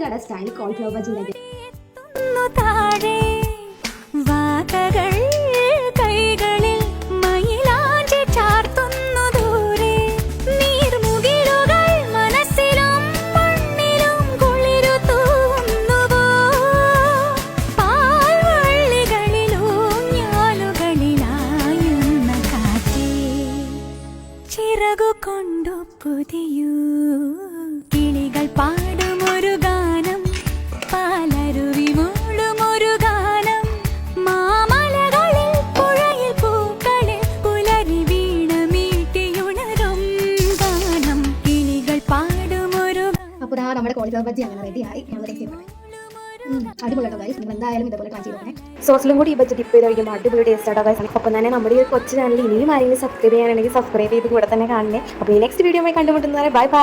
തട്ടുകട style cauliflower bajji ഉണ്ടാക്കി. കൊണ്ടു പുതിയൂ കിളികൾ പാടുമൊരു ഗാനം, പാലരുവി മൂളുമൊരു ഗാനം, മാമലകളിൽ പുഴയിൽ പൂക്കളിൽ പുലരി വീണ മീട്ടിയുണരും ഗാനം, കിളികൾ പാടുമൊരു. അപ്പോൾ നമ്മുടെ കോളിഫ്ലവർ ബജി അങ്ങനെ റെഡിയായി. അടിപൊളിയാട്ടോ ഗൈസ്, നിങ്ങൾ എന്തായാലും ഇതുപോലെ ട്രൈ ചെയ്ത് നോക്കണേ. സോസിലും കൂടി ഈ ബജി ഡിപ്പ് ചെയ്ത് കഴിക്കുമ്പോൾ അടിപൊളി ടേസ്റ്റ് ആട്ടോ ഗൈസ്. അപ്പം തന്നെ നമ്മുടെ ഈ കൊച്ചു ചാനൽ ഇനിയും ആരെങ്കിലും സബ്സ്ക്രൈബ് ചെയ്യാനാണെങ്കിൽ സബ്സ്ക്രൈബ് ചെയ്ത് കൂടെ തന്നെ കാണണേ. അപ്പോൾ ഈ നെക്സ്റ്റ് വീഡിയോ കണ്ടുമുട്ടുന്നവരെ ബൈ ബൈ.